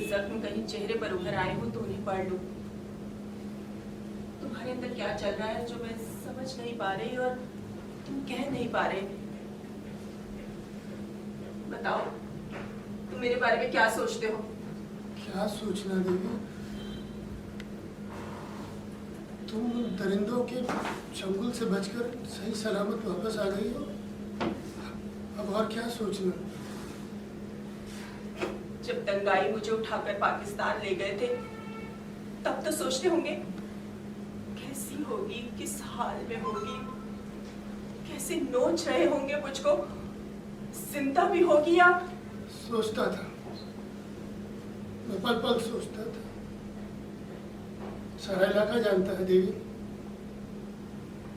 जख्म कहीं चेहरे पर उभर आए हो तो उन्हें पढ़ लूं। तुम्हारे अंदर क्या चल रहा है जो मैं समझ नहीं पा रही और तुम कह नहीं पा रहे। बताओ, तुम मेरे बारे में क्या सोचते हो? क्या सोचना देवी, तुम दरिंदों के चंगुल से बचकर सही सलामत वापस आ गई हो। अब और क्या सोचना। जब दंगाई मुझे उठाकर पाकिस्तान ले गए थे तब तो सोचते होंगे कैसी होगी, किस हाल में होगी, कैसे नोच रहे होंगे मुझको, जिंदा भी होगी या। सोचता था, मैं पल पल सोचता था। सारा इलाका जानता है देवी,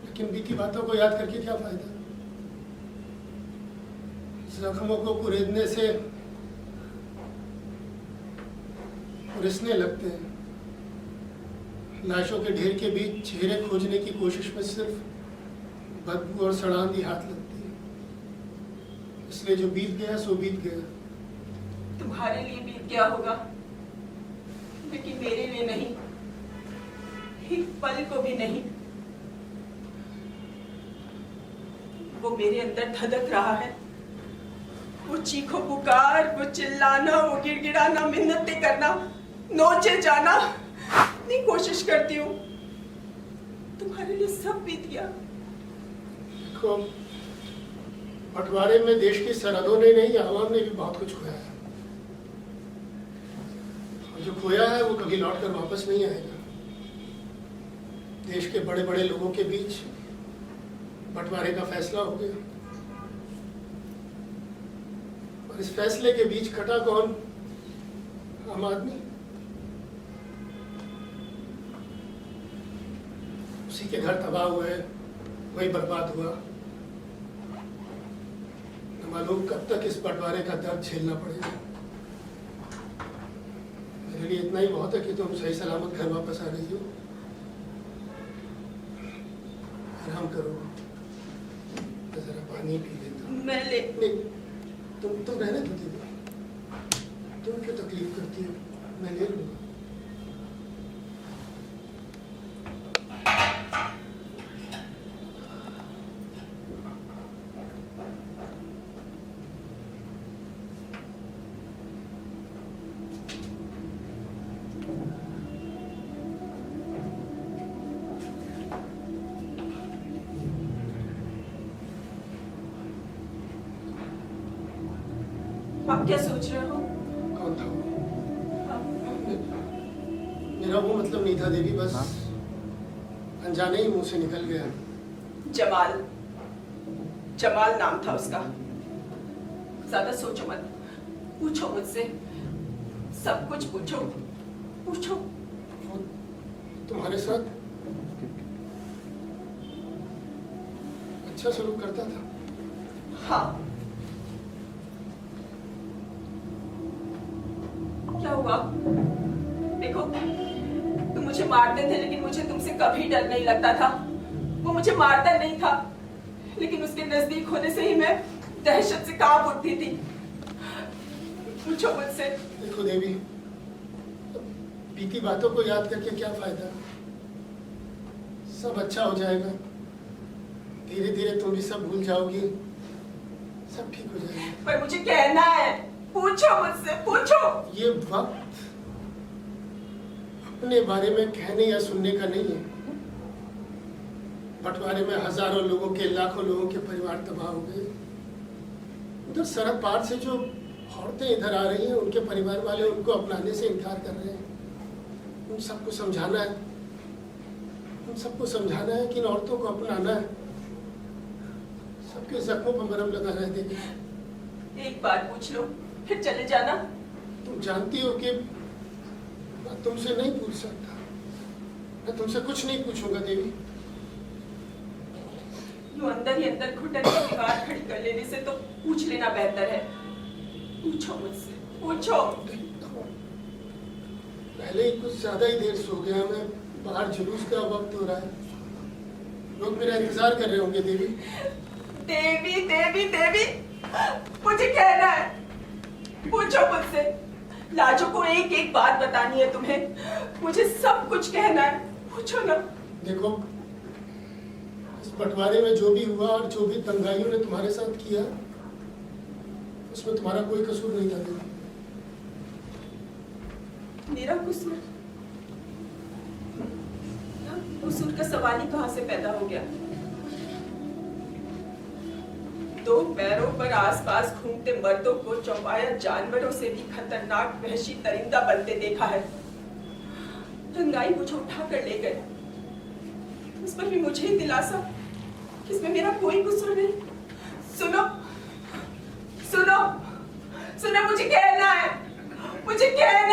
लेकिन बीती बातों को याद करके क्या फायदा। जख्मों को कुरेदने से रिसने लगते हैं। लाशों के ढेर के बीच चेहरे खोजने की कोशिश में सिर्फ बदबू और सड़ांधी हाथ लगती है। इसलिए जो बीत गया सो बीत गया। तुम्हारे लिए बीत गया होगा, लेकिन मेरे लिए नहीं, एक पल को भी नहीं। वो मेरे अंदर धधक रहा है। वो चीखो पुकार, वो चिल्लाना, वो गिड़गिड़ाना, मिन्नतें करना, नोचे जाना, इतनी कोशिश करती हूँ। तुम्हारे लिए सब बीत गया। देखो, बंटवारे में देश की सरहदों ने नहीं, आवाम ने भी बहुत कुछ खोया है। और जो खोया है वो कभी लौट कर वापस नहीं आएगा। देश के बड़े बड़े लोगों के बीच बंटवारे का फैसला हो गया, और इस फैसले के बीच कटा कौन? आम आदमी। उसी के घर तबाह हुए, वही बर्बाद हुआ। न मालूम कब तक इस बंटवारे का दर्द झेलना पड़ेगा। मेरे लिए इतना ही बहुत है कि तुम सही सलामत घर वापस आ गई हो। आराम करो, मैं जरा पानी पी लेता हूँ। मैं ले नहीं, तुम रहने दो दीदी, तुम क्यों तकलीफ करती हो, मैं ले लूँगा। आप क्या सोच रहे हो? कौन था वो? मेरा वो मतलब नहीं था देवी, बस अनजाने ही मुंह से निकल गया। जमाल, जमाल नाम था उसका। ज्यादा सोचो मत, पूछो मुझसे, सब कुछ पूछो, पूछो। वो तुम्हारे साथ अच्छा सलूक करता था? हाँ। क्या हुआ? देखो, तुम मुझे मारते थे, लेकिन मुझे तुमसे कभी डर नहीं लगता था। वो मुझे मारता नहीं था, लेकिन उसके नजदीक होने से ही मैं दहशत से कांप उठती थी। पूछो मुझसे। देखो देवी, बीती बातों को याद करके क्या फायदा। सब अच्छा हो जाएगा, धीरे धीरे तुम भी सब भूल जाओगी, सब ठीक हो जाएगा। पर मुझे कहना है, पूछो मुझसे, पूछो। ये वक्त अपने बारे में कहने या सुनने का नहीं है। बंटवारे में हजारों लोगों के, लाखों लोगों के परिवार तबाह हो गए। उधर सरहद पार से जो औरतें इधर आ रही हैं, उनके परिवार वाले उनको अपनाने से इनकार कर रहे हैं। उन सबको समझाना है, उन सबको समझाना है कि इन औरतों को अपनाना है। सबके जख्मों पर मरहम लगाना है। देवी, एक बार पूछ लो, फिर चले जाना। तुम जानती हो कि मैं तुमसे नहीं पूछ सकता। मैं तुमसे कुछ नहीं पूछूंगा देवी। यूं अंदर ही अंदर घुटन की दीवार खड़ी कर लेने से तो पूछ लेना बेहतर है। पूछो मुझसे, पूछो। पहले ही कुछ ज्यादा ही देर सो गया मैं। बाहर जुलूस का वक्त हो रहा है, लोग मेरा इंतजार कर रहे होंगे। देवी देवी देवी देवी, मुझे कहना है, पूछो मुझसे। लाजो को एक एक बात बतानी है तुम्हें, मुझे सब कुछ कहना है, पूछो ना। देखो, इस बंटवारे में जो भी हुआ और जो भी दंगाइयों ने तुम्हारे साथ किया, उसमें तुम्हारा कोई कसूर नहीं था। मेरा कसूर? कसूर का सवाल ही कहां से पैदा हो गया? दो पैरों पर आसपास घूमते मर्दों को चौपाया जानवरों से भी खतरनाक वहशी दरिंदा बनते देखा है। रंगाई मुझे उठा कर ले गए, उस पर भी मुझे ही दिलासा कि इसमें मेरा कोई कसूर नहीं। सुनो, मुझे कहना है, मुझे कहना